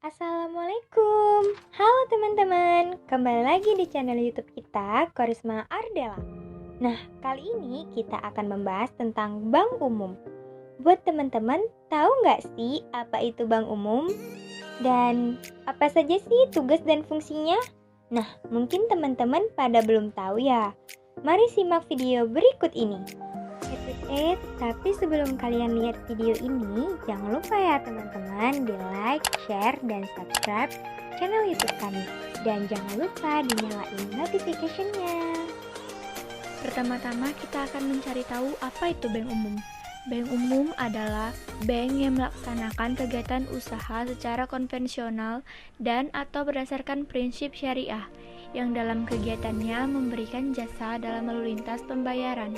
Assalamualaikum. Halo teman-teman, kembali lagi di channel YouTube kita, Korisma Ardela. Nah, kali ini kita akan membahas tentang bank umum. Buat teman-teman, tahu nggak sih apa itu bank umum? Dan apa saja sih tugas dan fungsinya? Nah, mungkin teman-teman pada belum tahu ya. Mari simak video berikut ini. Tapi sebelum kalian lihat video ini, jangan lupa ya teman-teman di like, share, dan subscribe channel YouTube kami. Dan jangan lupa dinyalain notification-nya. Pertama-tama kita akan mencari tahu apa itu bank umum. Bank umum adalah bank yang melaksanakan kegiatan usaha secara konvensional dan atau berdasarkan prinsip syariah, yang dalam kegiatannya memberikan jasa dalam lalu lintas pembayaran.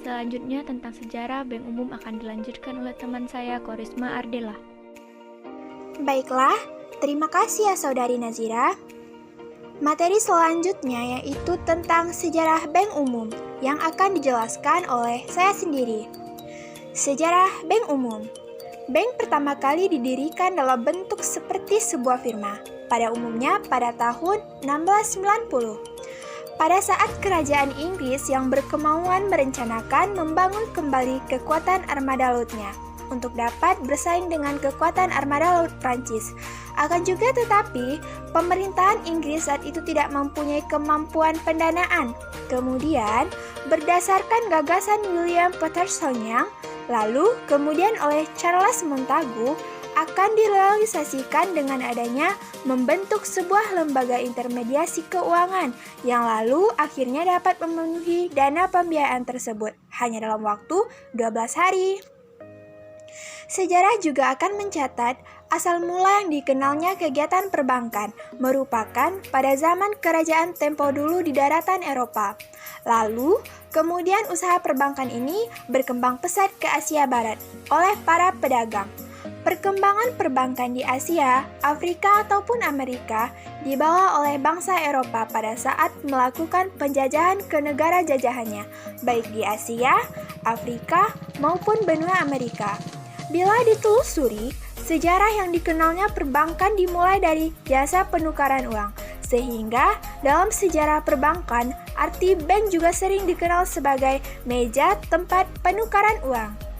Selanjutnya tentang sejarah bank umum akan dilanjutkan oleh teman saya Korisma Ardela. Baiklah, terima kasih ya Saudari Nazira. Materi selanjutnya yaitu tentang sejarah bank umum yang akan dijelaskan oleh saya sendiri. Sejarah bank umum. Bank pertama kali didirikan dalam bentuk seperti sebuah firma, pada umumnya pada tahun 1690. Pada saat kerajaan Inggris yang berkemauan merencanakan membangun kembali kekuatan armada lautnya untuk dapat bersaing dengan kekuatan armada laut Prancis. Akan juga tetapi, pemerintahan Inggris saat itu tidak mempunyai kemampuan pendanaan. Kemudian, berdasarkan gagasan William Paterson yang lalu kemudian oleh Charles Montagu, akan direalisasikan dengan adanya membentuk sebuah lembaga intermediasi keuangan yang lalu akhirnya dapat memenuhi dana pembiayaan tersebut hanya dalam waktu 12 hari. Sejarah juga akan mencatat asal mula yang dikenalnya kegiatan perbankan merupakan pada zaman kerajaan tempo dulu di daratan Eropa. Lalu, kemudian usaha perbankan ini berkembang pesat ke Asia Barat oleh para pedagang. Perkembangan perbankan di Asia, Afrika, ataupun Amerika dibawa oleh bangsa Eropa pada saat melakukan penjajahan ke negara jajahannya, baik di Asia, Afrika, maupun benua Amerika. Bila ditelusuri, sejarah yang dikenalnya perbankan dimulai dari jasa penukaran uang, sehingga dalam sejarah perbankan, arti bank juga sering dikenal sebagai meja tempat penukaran uang.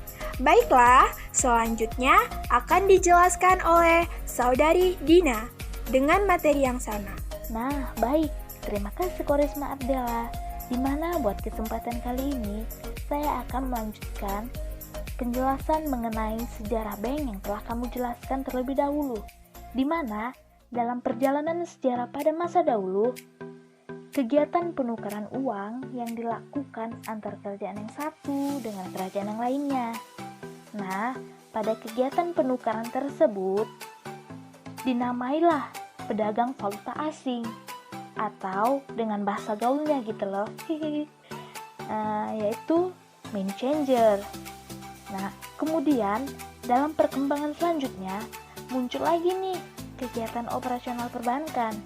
Baiklah, selanjutnya akan dijelaskan oleh Saudari Dina dengan materi yang sama. Nah, baik. Terima kasih Korisma Ardela. Dimana buat kesempatan kali ini, saya akan melanjutkan penjelasan mengenai sejarah bank yang telah kamu jelaskan terlebih dahulu. Dimana dalam perjalanan sejarah pada masa dahulu, kegiatan penukaran uang yang dilakukan antar kerajaan yang satu dengan kerajaan yang lainnya. Nah, pada kegiatan penukaran tersebut, dinamailah pedagang valuta asing, atau dengan bahasa gaulnya gitu loh, yaitu money changer. Nah, kemudian dalam perkembangan selanjutnya, muncul lagi nih kegiatan operasional perbankan,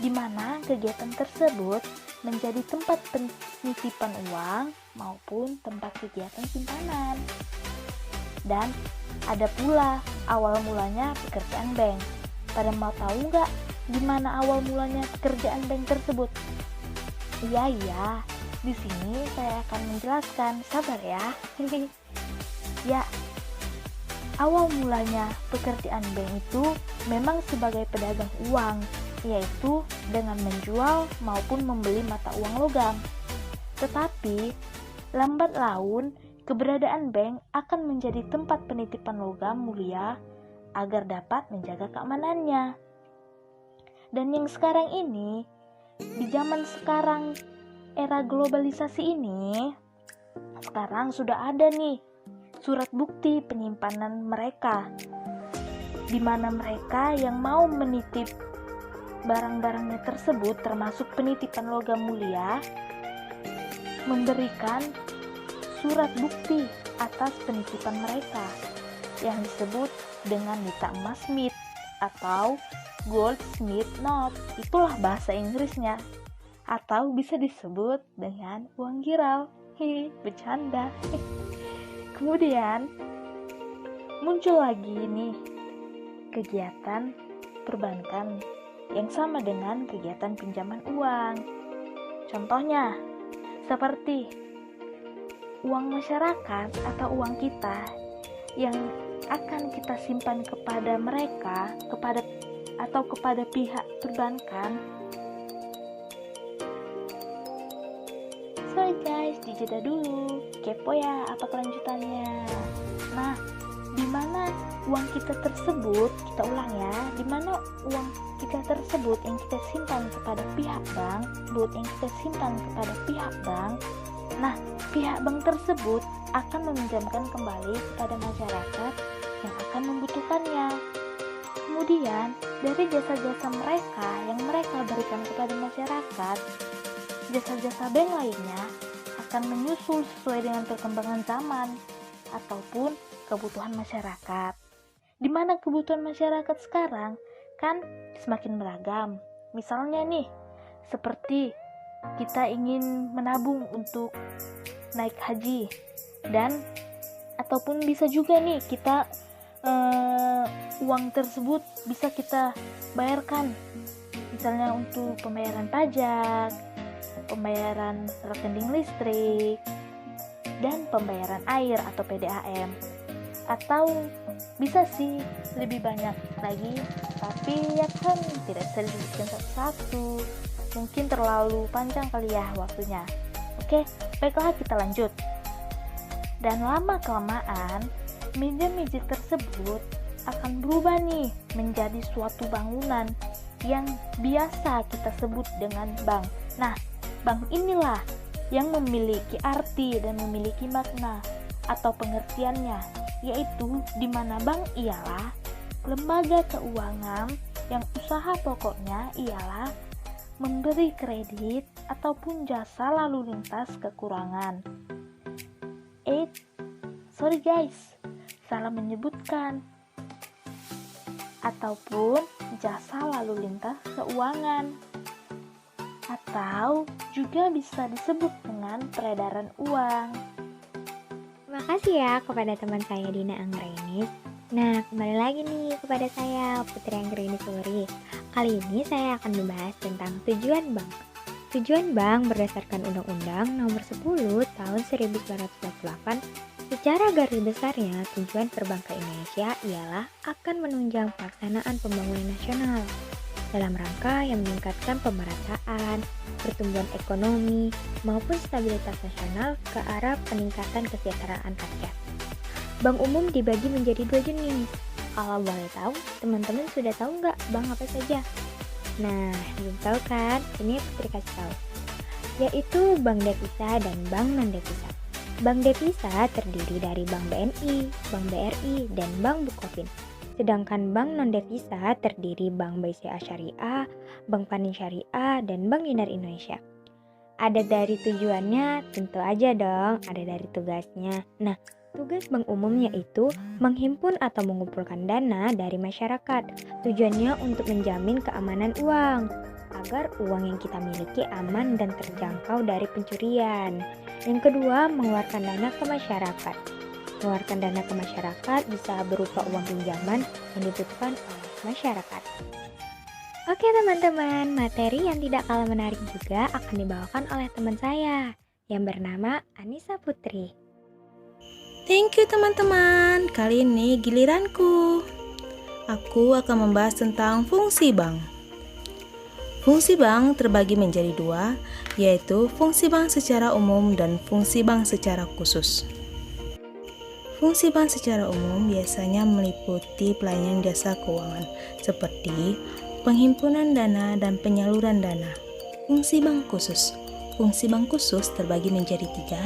di mana kegiatan tersebut menjadi tempat penitipan uang maupun tempat kegiatan simpanan. Dan ada pula awal mulanya pekerjaan bank. Pada mau tahu nggak gimana awal mulanya pekerjaan bank tersebut? Iya, di sini saya akan menjelaskan. Sabar ya. Ya, awal mulanya pekerjaan bank itu memang sebagai pedagang uang, yaitu dengan menjual maupun membeli mata uang logam. Tetapi, lambat laun, keberadaan bank akan menjadi tempat penitipan logam mulia agar dapat menjaga keamanannya. Dan yang sekarang ini, di zaman sekarang, era globalisasi ini, sekarang sudah ada nih surat bukti penyimpanan mereka, di mana mereka yang mau menitip barang-barangnya tersebut termasuk penitipan logam mulia memberikan surat bukti atas penitipan mereka yang disebut dengan nota emas Smith atau Goldsmith Note. Itulah bahasa Inggrisnya, atau bisa disebut dengan uang giral. Bercanda. Kemudian muncul lagi nih kegiatan perbankan yang sama dengan kegiatan pinjaman uang. Contohnya, seperti uang masyarakat atau uang kita yang akan kita simpan kepada mereka, kepada pihak perbankan. Sorry guys, dijeda dulu. Kepo ya apa kelanjutannya. Nah, di mana uang kita tersebut, kita ulang ya, di mana uang kita tersebut yang kita simpan kepada pihak bank, nah, pihak bank tersebut akan meminjamkan kembali kepada masyarakat yang akan membutuhkannya. Kemudian, dari jasa-jasa mereka yang mereka berikan kepada masyarakat, jasa-jasa bank lainnya akan menyusul sesuai dengan perkembangan zaman ataupun kebutuhan masyarakat. Di mana kebutuhan masyarakat sekarang kan semakin beragam. Misalnya nih, seperti kita ingin menabung untuk naik haji, dan ataupun bisa juga nih kita uang tersebut bisa kita bayarkan misalnya untuk pembayaran pajak, pembayaran rekening listrik, dan pembayaran air atau PDAM. Atau bisa sih lebih banyak lagi, tapi ya kan tidak bisa disebutkan satu-satu, mungkin terlalu panjang kali ya waktunya. Oke, baiklah kita lanjut. Dan lama-kelamaan meja-meja tersebut akan berubah nih menjadi suatu bangunan yang biasa kita sebut dengan bank. Nah, bank inilah yang memiliki arti dan memiliki makna atau pengertiannya, yaitu di mana bank ialah lembaga keuangan yang usaha pokoknya ialah memberi kredit ataupun jasa lalu lintas kekurangan. Sorry guys, salah menyebutkan. Ataupun jasa lalu lintas keuangan. Atau juga bisa disebut dengan peredaran uang. Terima kasih ya kepada teman saya Dina Anggreni. Nah, kembali lagi nih kepada saya Putri Anggreni Sulri. Kali ini saya akan membahas tentang tujuan bank. Tujuan bank berdasarkan Undang-Undang Nomor 10 Tahun 1948. Secara garis besarnya, tujuan perbankan Indonesia ialah akan menunjang pelaksanaan pembangunan nasional dalam rangka yang meningkatkan pemerataan, pertumbuhan ekonomi, maupun stabilitas nasional ke arah peningkatan kesejahteraan rakyat. Bank umum dibagi menjadi dua jenis. Kalau boleh tahu, teman-teman sudah tahu nggak bank apa saja? Nah, belum tahu kan? Ini Putri kasih tahu. Yaitu bank devisa dan bank non-devisa. Bank devisa terdiri dari Bank BNI, Bank BRI, dan Bank Bukopin. Sedangkan bank non-devisa terdiri Bank BCA Syariah, Bank Panin Syariah, dan Bank Dinar Indonesia. Ada dari tujuannya, tentu aja dong, ada dari tugasnya. Nah, tugas bank umum yaitu menghimpun atau mengumpulkan dana dari masyarakat. Tujuannya untuk menjamin keamanan uang, agar uang yang kita miliki aman dan terjangkau dari pencurian. Yang kedua, mengeluarkan dana ke masyarakat. Mengeluarkan dana ke masyarakat bisa berupa uang pinjaman yang dibutuhkan oleh masyarakat. Oke teman-teman, materi yang tidak kalah menarik juga akan dibawakan oleh teman saya yang bernama Anissa Putri. Thank you teman-teman, kali ini giliranku. Aku akan membahas tentang fungsi bank. Fungsi bank terbagi menjadi dua, yaitu fungsi bank secara umum dan fungsi bank secara khusus. Fungsi bank secara umum biasanya meliputi pelayanan jasa keuangan, seperti penghimpunan dana dan penyaluran dana. Fungsi bank khusus. Fungsi bank khusus terbagi menjadi tiga.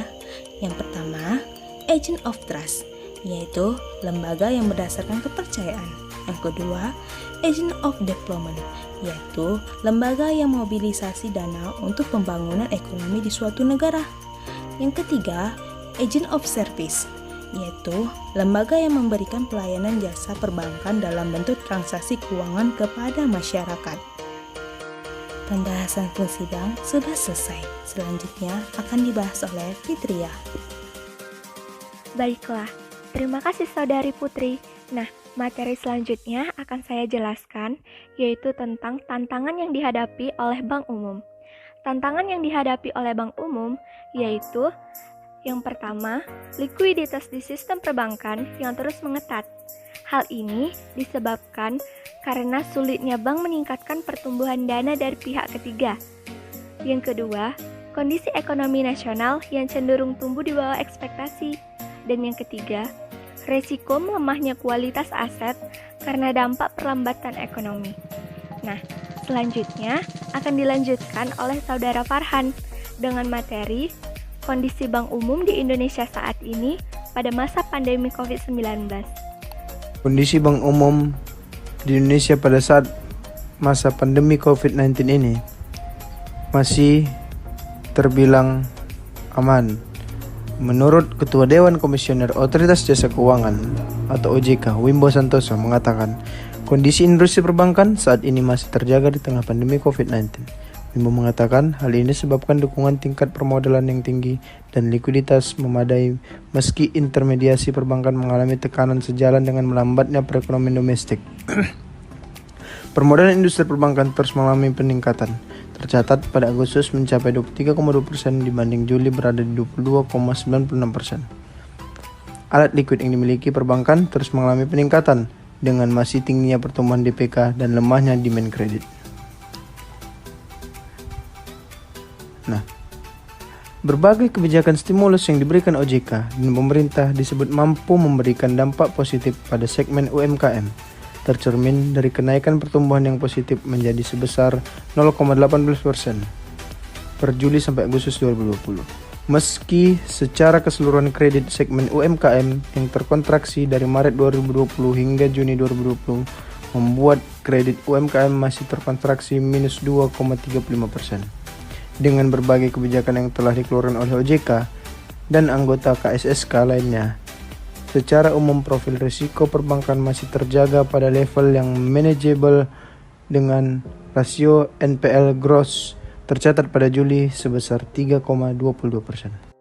Yang pertama, agent of trust, yaitu lembaga yang berdasarkan kepercayaan. Yang kedua, agent of development, yaitu lembaga yang mobilisasi dana untuk pembangunan ekonomi di suatu negara. Yang ketiga, agent of service, yaitu lembaga yang memberikan pelayanan jasa perbankan dalam bentuk transaksi keuangan kepada masyarakat. Pembahasan fungsi bank sudah selesai. Selanjutnya akan dibahas oleh Fitria. Baiklah, terima kasih saudari Putri. Nah, Materi selanjutnya akan saya jelaskan, yaitu tentang tantangan yang dihadapi oleh Bank Umum. Tantangan yang dihadapi oleh Bank Umum yaitu yang pertama, likuiditas di sistem perbankan yang terus mengetat. Hal ini disebabkan karena sulitnya bank meningkatkan pertumbuhan dana dari pihak ketiga. Yang kedua, kondisi ekonomi nasional yang cenderung tumbuh di bawah ekspektasi. Dan yang ketiga, resiko melemahnya kualitas aset karena dampak perlambatan ekonomi. Nah, selanjutnya akan dilanjutkan oleh Saudara Farhan dengan materi kondisi Bank Umum di Indonesia saat ini pada masa pandemi COVID-19. Kondisi Bank Umum di Indonesia pada saat masa pandemi COVID-19 ini masih terbilang aman. Menurut Ketua Dewan Komisioner Otoritas Jasa Keuangan atau OJK, Wimbo Santoso mengatakan, kondisi industri perbankan saat ini masih terjaga di tengah pandemi COVID-19. Wimbo mengatakan hal ini disebabkan dukungan tingkat permodalan yang tinggi dan likuiditas memadai meski intermediasi perbankan mengalami tekanan sejalan dengan melambatnya perekonomian domestik. Permodalan industri perbankan terus mengalami peningkatan. Tercatat pada Agustus mencapai 23,2% dibanding Juli berada di 22,96%. Alat likuid yang dimiliki perbankan terus mengalami peningkatan dengan masih tingginya pertumbuhan DPK dan lemahnya demand kredit. Nah, berbagai kebijakan stimulus yang diberikan OJK dan pemerintah disebut mampu memberikan dampak positif pada segmen UMKM. Tercermin dari kenaikan pertumbuhan yang positif menjadi sebesar 0,18% per Juli sampai Agustus 2020. Meski secara keseluruhan kredit segmen UMKM yang terkontraksi dari Maret 2020 hingga Juni 2020 membuat kredit UMKM masih terkontraksi minus 2,35%. Dengan berbagai kebijakan yang telah dikeluarkan oleh OJK dan anggota KSSK lainnya, secara umum profil risiko perbankan masih terjaga pada level yang manageable dengan rasio NPL gross tercatat pada Juli sebesar 3,22%.